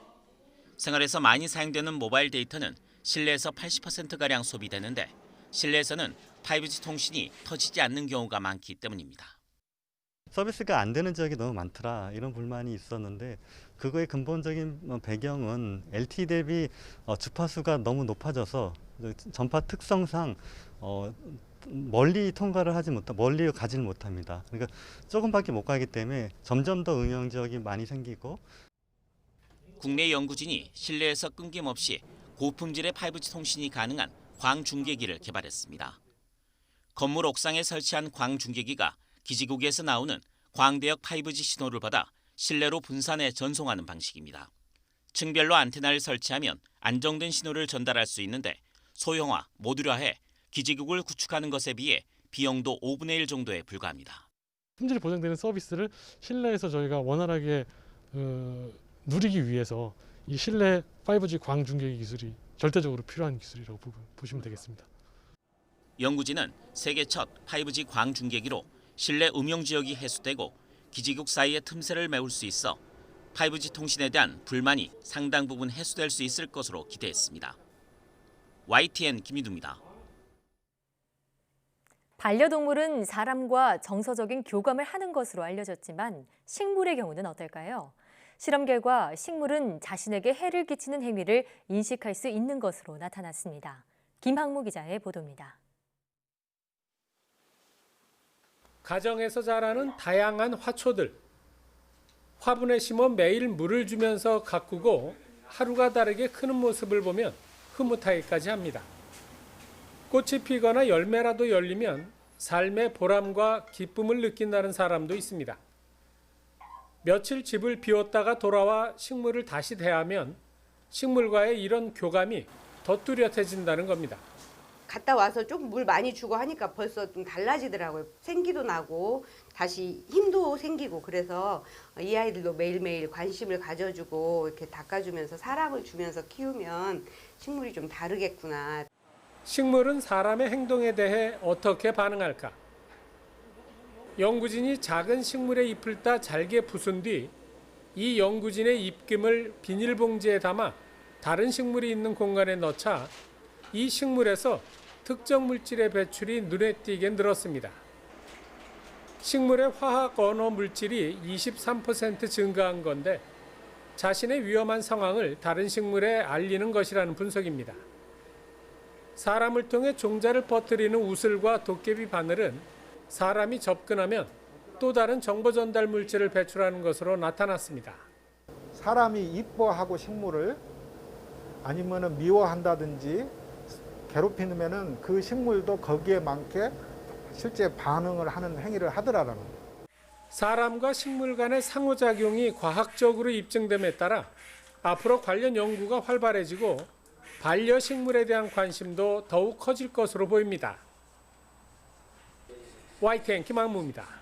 생활에서 많이 사용되는 모바일 데이터는 실내에서 80%가량 소비되는데 실내에서는 5G 통신이 터지지 않는 경우가 많기 때문입니다. 서비스가 안 되는 지역이 너무 많더라 이런 불만이 있었는데 그거의 근본적인 배경은 LTE 대비 주파수가 너무 높아져서 전파 특성상 멀리 통과를 하지 못하 멀리 가지를 못합니다. 그러니까 조금밖에 못 가기 때문에 점점 더 응용 지역이 많이 생기고 국내 연구진이 실내에서 끊김없이 고품질의 5G 통신이 가능한 광중계기를 개발했습니다. 건물 옥상에 설치한 광중계기가 기지국에서 나오는 광대역 5G 신호를 받아 실내로 분산해 전송하는 방식입니다. 층별로 안테나를 설치하면 안정된 신호를 전달할 수 있는데 소형화, 모듈화해 기지국을 구축하는 것에 비해 비용도 5분의 1 정도에 불과합니다. 품질이 보장되는 서비스를 실내에서 저희가 원활하게 누리기 위해서 이 실내 5G 광중계기 기술이 절대적으로 필요한 기술이라고 보시면 되겠습니다. 연구진은 세계 첫 5G 광중계기로 실내 음용 지역이 해소되고 기지국 사이의 틈새를 메울 수 있어 5G 통신에 대한 불만이 상당 부분 해소될 수 있을 것으로 기대했습니다. YTN 김희두입니다. 반려동물은 사람과 정서적인 교감을 하는 것으로 알려졌지만 식물의 경우는 어떨까요? 실험 결과 식물은 자신에게 해를 끼치는 행위를 인식할 수 있는 것으로 나타났습니다. 김학무 기자의 보도입니다. 가정에서 자라는 다양한 화초들. 화분에 심어 매일 물을 주면서 가꾸고 하루가 다르게 크는 모습을 보면 흐뭇하기까지 합니다. 꽃이 피거나 열매라도 열리면 삶의 보람과 기쁨을 느낀다는 사람도 있습니다. 며칠 집을 비웠다가 돌아와 식물을 다시 대하면 식물과의 이런 교감이 더 뚜렷해진다는 겁니다. 갔다 와서 조금 물 많이 주고 하니까 벌써 좀 달라지더라고요. 생기도 나고 다시 힘도 생기고 그래서 이 아이들도 매일매일 관심을 가져주고 이렇게 닦아주면서 사랑을 주면서 키우면 식물이 좀 다르겠구나. 식물은 사람의 행동에 대해 어떻게 반응할까? 연구진이 작은 식물의 잎을 따 잘게 부순 뒤 이 연구진의 입김을 비닐봉지에 담아 다른 식물이 있는 공간에 넣자 이 식물에서 특정 물질의 배출이 눈에 띄게 늘었습니다. 식물의 화학 언어 물질이 23% 증가한 건데 자신의 위험한 상황을 다른 식물에 알리는 것이라는 분석입니다. 사람을 통해 종자를 퍼뜨리는 우슬과 도깨비 바늘은 사람이 접근하면 또 다른 정보 전달 물질을 배출하는 것으로 나타났습니다. 사람이 이뻐하고 식물을 아니면은 미워한다든지 괴롭히면은 그 식물도 거기에 맞게 실제 반응을 하는 행위를 하더라라는 거예요. 사람과 식물 간의 상호작용이 과학적으로 입증됨에 따라 앞으로 관련 연구가 활발해지고 반려식물에 대한 관심도 더욱 커질 것으로 보입니다. YTN 김학무입니다.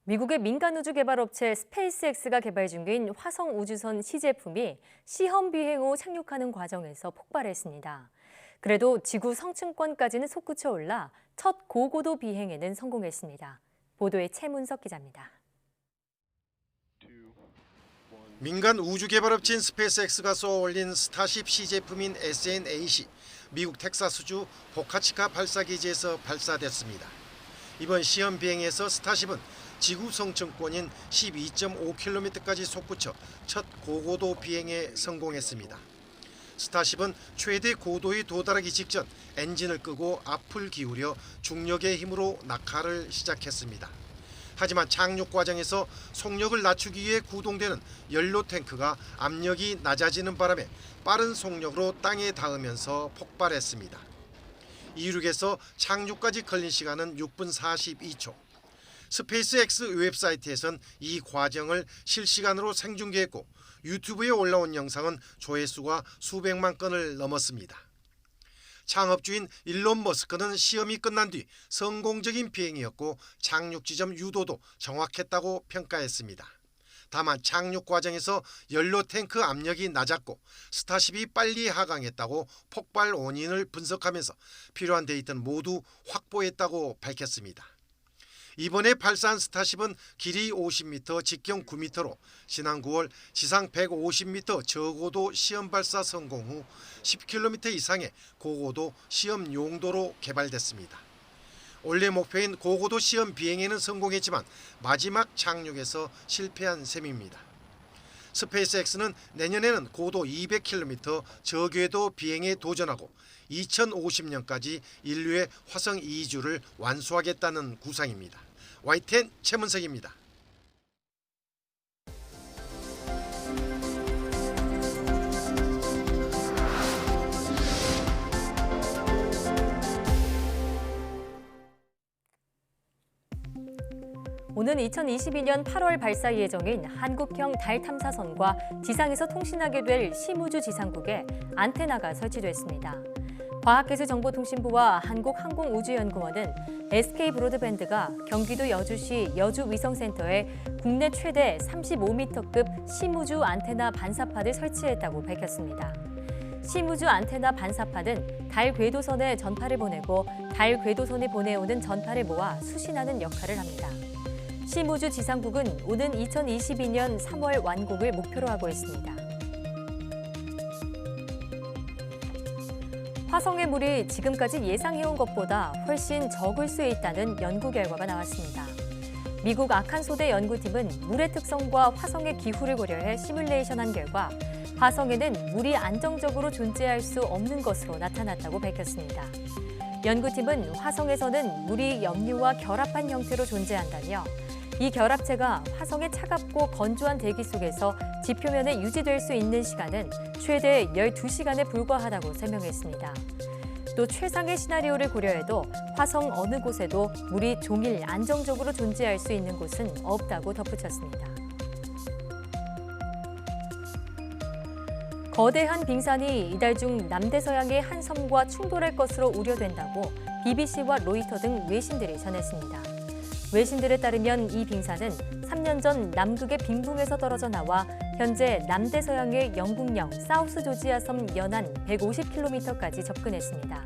미국의 민간 우주 개발 업체 스페이스X가 개발 중인 화성 우주선 시제품이 시험 비행 후 착륙하는 과정에서 폭발했습니다. 그래도 지구 성층권까지는 솟구쳐 올라 첫 고고도 비행에는 성공했습니다. 보도에 최문석 기자입니다. 민간 우주 개발 업체인 스페이스X가 쏘아올린 스타쉽 시제품인 SN8이 미국 텍사스주 보카치카 발사기지에서 발사됐습니다. 이번 시험 비행에서 스타쉽은 지구 성층권인 12.5km까지 솟구쳐 첫 고고도 비행에 성공했습니다. 스타쉽은 최대 고도에 도달하기 직전 엔진을 끄고 앞을 기울여 중력의 힘으로 낙하를 시작했습니다. 하지만 착륙 과정에서 속력을 낮추기 위해 구동되는 연료 탱크가 압력이 낮아지는 바람에 빠른 속력으로 땅에 닿으면서 폭발했습니다. 이륙에서 착륙까지 걸린 시간은 6분 42초. 스페이스X 웹사이트에선 이 과정을 실시간으로 생중계했고 유튜브에 올라온 영상은 조회수가 수백만 건을 넘었습니다. 창업주인 일론 머스크는 시험이 끝난 뒤 성공적인 비행이었고 착륙 지점 유도도 정확했다고 평가했습니다. 다만 착륙 과정에서 연료 탱크 압력이 낮았고 스타쉽이 빨리 하강했다고 폭발 원인을 분석하면서 필요한 데이터는 모두 확보했다고 밝혔습니다. 이번에 발사한 스타쉽은 길이 50m, 직경 9m로 지난 9월 지상 150m 저고도 시험 발사 성공 후 10km 이상의 고고도 시험 용도로 개발됐습니다. 원래 목표인 고고도 시험 비행에는 성공했지만 마지막 착륙에서 실패한 셈입니다. 스페이스X는 내년에는 고도 200km 저궤도 비행에 도전하고 2050년까지 인류의 화성 이주를 완수하겠다는 구상입니다. YTN 최문석입니다. 오는 2022년 8월 발사 예정인 한국형 달 탐사선과 지상에서 통신하게 될 심우주 지상국에 안테나가 설치됐습니다. 과학기술정보통신부와 한국항공우주연구원은 SK 브로드밴드가 경기도 여주시 여주위성센터에 국내 최대 35m급 심우주 안테나 반사판을 설치했다고 밝혔습니다. 심우주 안테나 반사판은 달 궤도선에 전파를 보내고 달 궤도선이 보내오는 전파를 모아 수신하는 역할을 합니다. 심우주 지상국은 오는 2022년 3월 완공을 목표로 하고 있습니다. 화성의 물이 지금까지 예상해온 것보다 훨씬 적을 수 있다는 연구 결과가 나왔습니다. 미국 아칸소대 연구팀은 물의 특성과 화성의 기후를 고려해 시뮬레이션한 결과 화성에는 물이 안정적으로 존재할 수 없는 것으로 나타났다고 밝혔습니다. 연구팀은 화성에서는 물이 염류와 결합한 형태로 존재한다며 이 결합체가 화성의 차갑고 건조한 대기 속에서 지표면에 유지될 수 있는 시간은 최대 12시간에 불과하다고 설명했습니다. 또 최상의 시나리오를 고려해도 화성 어느 곳에도 물이 종일 안정적으로 존재할 수 있는 곳은 없다고 덧붙였습니다. 거대한 빙산이 이달 중 남대서양의 한 섬과 충돌할 것으로 우려된다고 BBC와 로이터 등 외신들이 전했습니다. 외신들에 따르면 이 빙산은 3년 전 남극의 빙붕에서 떨어져 나와 현재 남대서양의 영국령 사우스 조지아 섬 연안 150km까지 접근했습니다.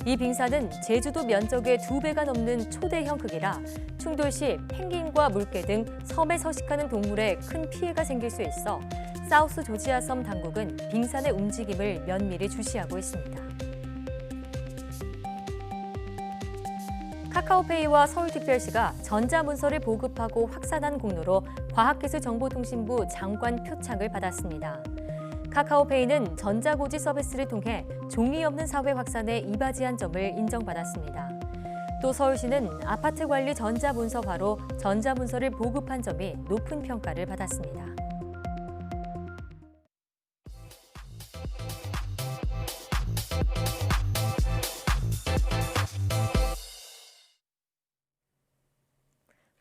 이 빙산은 제주도 면적의 2배가 넘는 초대형 크기라 충돌 시 펭귄과 물개 등 섬에 서식하는 동물에 큰 피해가 생길 수 있어 사우스 조지아 섬 당국은 빙산의 움직임을 면밀히 주시하고 있습니다. 카카오페이와 서울특별시가 전자문서를 보급하고 확산한 공로로 과학기술정보통신부 장관 표창을 받았습니다. 카카오페이는 전자고지 서비스를 통해 종이 없는 사회 확산에 이바지한 점을 인정받았습니다. 또 서울시는 아파트 관리 전자문서화로 전자문서를 보급한 점이 높은 평가를 받았습니다.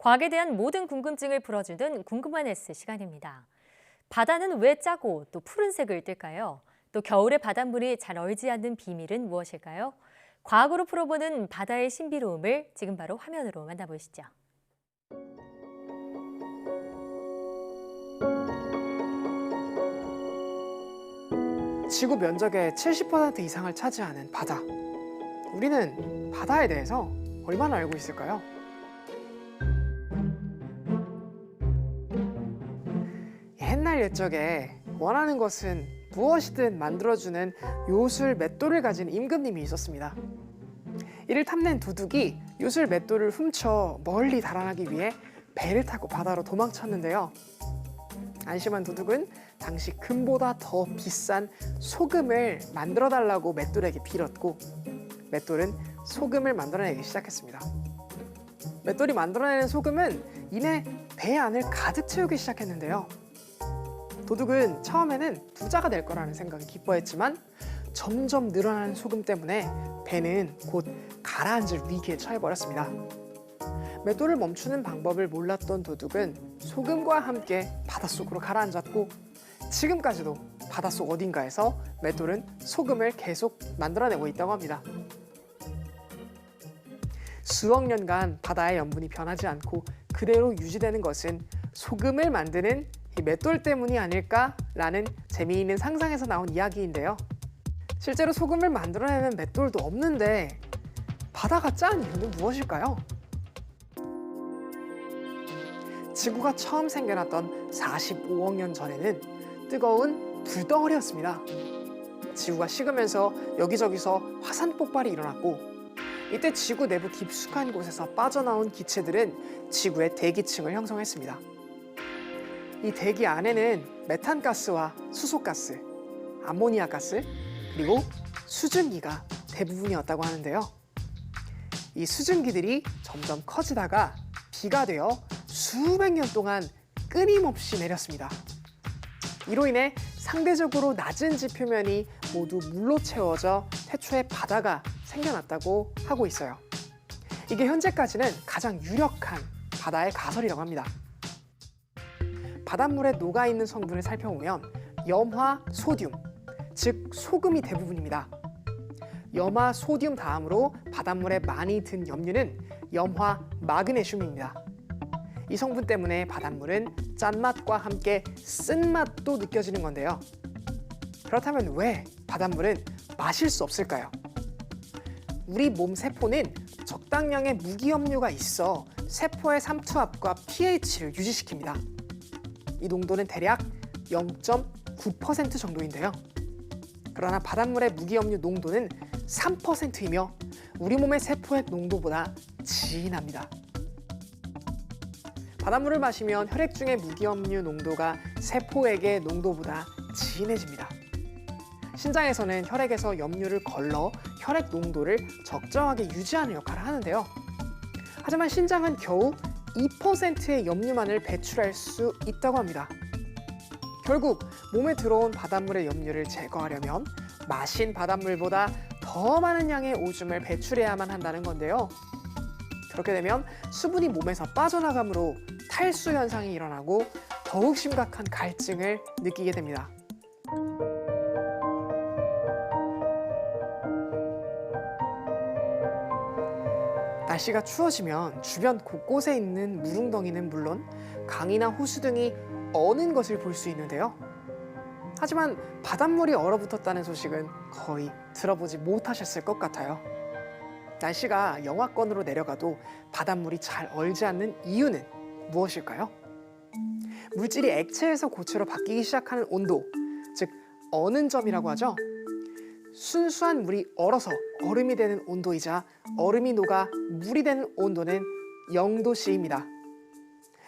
과학에 대한 모든 궁금증을 풀어주는 궁금한 S 시간입니다. 바다는 왜 짜고 또 푸른색을 띨까요? 또 겨울에 바닷물이 잘 얼지 않는 비밀은 무엇일까요? 과학으로 풀어보는 바다의 신비로움을 지금 바로 화면으로 만나보시죠. 지구 면적의 70% 이상을 차지하는 바다. 우리는 바다에 대해서 얼마나 알고 있을까요? 옛날 옛적에 원하는 것은 무엇이든 만들어주는 요술 맷돌을 가진 임금님이 있었습니다. 이를 탐낸 도둑이 요술 맷돌을 훔쳐 멀리 달아나기 위해 배를 타고 바다로 도망쳤는데요. 안심한 도둑은 당시 금보다 더 비싼 소금을 만들어달라고 맷돌에게 빌었고 맷돌은 소금을 만들어내기 시작했습니다. 맷돌이 만들어내는 소금은 이내 배 안을 가득 채우기 시작했는데요. 도둑은 처음에는 부자가 될 거라는 생각에 기뻐했지만 점점 늘어나는 소금 때문에 배는 곧 가라앉을 위기에 처해버렸습니다. 맷돌을 멈추는 방법을 몰랐던 도둑은 소금과 함께 바닷속으로 가라앉았고 지금까지도 바닷속 어딘가에서 맷돌은 소금을 계속 만들어내고 있다고 합니다. 수억 년간 바다의 염분이 변하지 않고 그대로 유지되는 것은 소금을 만드는 이 맷돌 때문이 아닐까라는 재미있는 상상에서 나온 이야기인데요. 실제로 소금을 만들어내는 맷돌도 없는데 바다가 짠 이유는 무엇일까요? 지구가 처음 생겨났던 45억 년 전에는 뜨거운 불덩어리였습니다. 지구가 식으면서 여기저기서 화산 폭발이 일어났고 이때 지구 내부 깊숙한 곳에서 빠져나온 기체들은 지구의 대기층을 형성했습니다. 이 대기 안에는 메탄가스와 수소가스, 암모니아 가스, 그리고 수증기가 대부분이었다고 하는데요. 이 수증기들이 점점 커지다가 비가 되어 수백 년 동안 끊임없이 내렸습니다. 이로 인해 상대적으로 낮은 지표면이 모두 물로 채워져 태초에 바다가 생겨났다고 하고 있어요. 이게 현재까지는 가장 유력한 바다의 가설이라고 합니다. 바닷물에 녹아있는 성분을 살펴보면 염화, 소듐, 즉 소금이 대부분입니다. 염화, 소듐 다음으로 바닷물에 많이 든 염류는 염화, 마그네슘입니다. 이 성분 때문에 바닷물은 짠맛과 함께 쓴맛도 느껴지는 건데요. 그렇다면 왜 바닷물은 마실 수 없을까요? 우리 몸 세포는 적당량의 무기염류가 있어 세포의 삼투압과 pH를 유지시킵니다. 이 농도는 대략 0.9% 정도인데요. 그러나 바닷물의 무기염류 농도는 3%이며 우리 몸의 세포의 농도보다 진합니다. 바닷물을 마시면 혈액 중의 무기염류 농도가 세포액의 농도보다 진해집니다. 신장에서는 혈액에서 염류를 걸러 혈액 농도를 적정하게 유지하는 역할을 하는데요. 하지만 신장은 겨우 2%의 염류만을 배출할 수 있다고 합니다. 결국 몸에 들어온 바닷물의 염류를 제거하려면 마신 바닷물보다 더 많은 양의 오줌을 배출해야만 한다는 건데요. 그렇게 되면 수분이 몸에서 빠져나가므로 탈수 현상이 일어나고 더욱 심각한 갈증을 느끼게 됩니다. 날씨가 추워지면 주변 곳곳에 있는 물웅덩이는 물론 강이나 호수 등이 어는 것을 볼 수 있는데요. 하지만 바닷물이 얼어붙었다는 소식은 거의 들어보지 못하셨을 것 같아요. 날씨가 영하권으로 내려가도 바닷물이 잘 얼지 않는 이유는 무엇일까요? 물질이 액체에서 고체로 바뀌기 시작하는 온도, 즉 어는 점이라고 하죠. 순수한 물이 얼어서 얼음이 되는 온도이자 얼음이 녹아 물이 되는 온도는 0도씨입니다.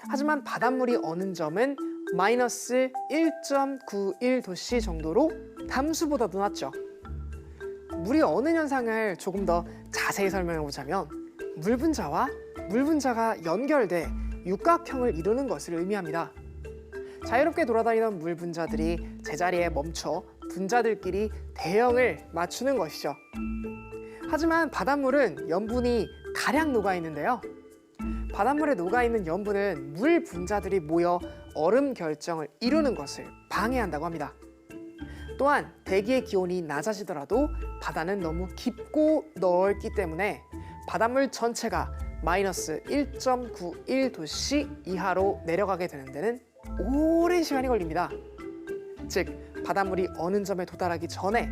하지만 바닷물이 어는 점은 마이너스 1.91도씨 정도로 담수보다도 낮죠. 물이 어는 현상을 조금 더 자세히 설명해 보자면 물 분자와 물 분자가 연결돼 육각형을 이루는 것을 의미합니다. 자유롭게 돌아다니던 물 분자들이 제자리에 멈춰 분자들끼리 대형을 맞추는 것이죠. 하지만 바닷물은 염분이 다량 녹아 있는데요. 바닷물에 녹아 있는 염분은 물 분자들이 모여 얼음 결정을 이루는 것을 방해한다고 합니다. 또한 대기의 기온이 낮아지더라도 바다는 너무 깊고 넓기 때문에 바닷물 전체가 마이너스 1.91도씨 이하로 내려가게 되는 데는 오랜 시간이 걸립니다. 즉 바닷물이 어는 점에 도달하기 전에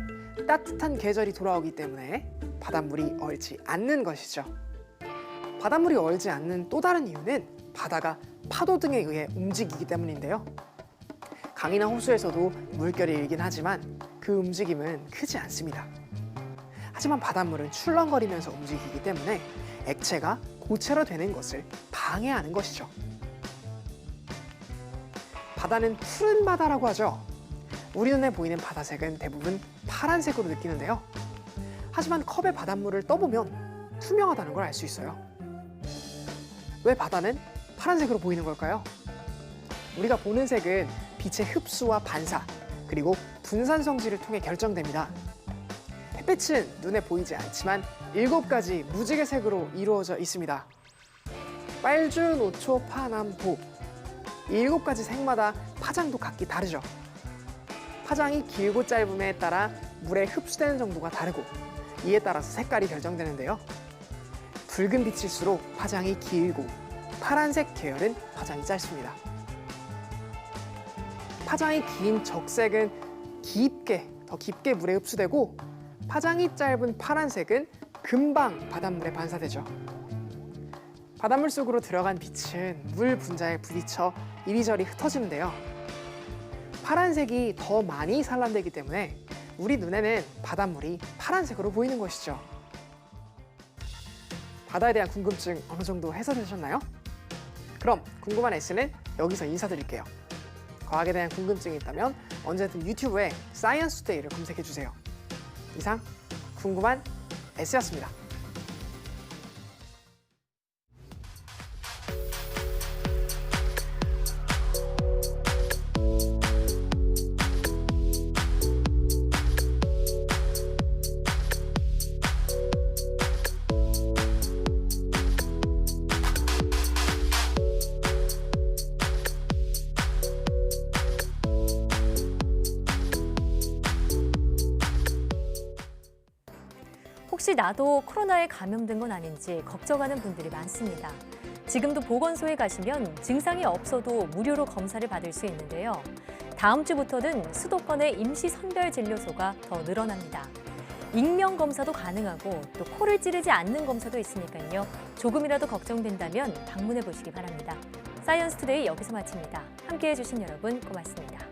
따뜻한 계절이 돌아오기 때문에 바닷물이 얼지 않는 것이죠. 바닷물이 얼지 않는 또 다른 이유는 바다가 파도 등에 의해 움직이기 때문인데요. 강이나 호수에서도 물결이 일긴 하지만 그 움직임은 크지 않습니다. 하지만 바닷물은 출렁거리면서 움직이기 때문에 액체가 고체로 되는 것을 방해하는 것이죠. 바다는 푸른 바다라고 하죠. 우리 눈에 보이는 바다색은 대부분 파란색으로 느끼는데요. 하지만 컵에 바닷물을 떠보면 투명하다는 걸 알 수 있어요. 왜 바다는 파란색으로 보이는 걸까요? 우리가 보는 색은 빛의 흡수와 반사, 그리고 분산 성질을 통해 결정됩니다. 햇빛은 눈에 보이지 않지만 7가지 무지개 색으로 이루어져 있습니다. 빨주, 노초, 파, 남, 보. 이 7가지 색마다 파장도 각기 다르죠. 파장이 길고 짧음에 따라 물에 흡수되는 정도가 다르고 이에 따라서 색깔이 결정되는데요. 붉은 빛일수록 파장이 길고 파란색 계열은 파장이 짧습니다. 파장이 긴 적색은 더 깊게 물에 흡수되고 파장이 짧은 파란색은 금방 바닷물에 반사되죠. 바닷물 속으로 들어간 빛은 물 분자에 부딪혀 이리저리 흩어지는데요. 파란색이 더 많이 산란되기 때문에 우리 눈에는 바닷물이 파란색으로 보이는 것이죠. 바다에 대한 궁금증 어느 정도 해소되셨나요? 그럼 궁금한 S는 여기서 인사드릴게요. 과학에 대한 궁금증이 있다면 언제든 유튜브에 사이언스 투데이를 검색해주세요. 이상 궁금한 S였습니다. 혹시 나도 코로나에 감염된 건 아닌지 걱정하는 분들이 많습니다. 지금도 보건소에 가시면 증상이 없어도 무료로 검사를 받을 수 있는데요. 다음 주부터는 수도권의 임시선별진료소가 더 늘어납니다. 익명 검사도 가능하고 또 코를 찌르지 않는 검사도 있으니까요. 조금이라도 걱정된다면 방문해 보시기 바랍니다. 사이언스 투데이 여기서 마칩니다. 함께해 주신 여러분 고맙습니다.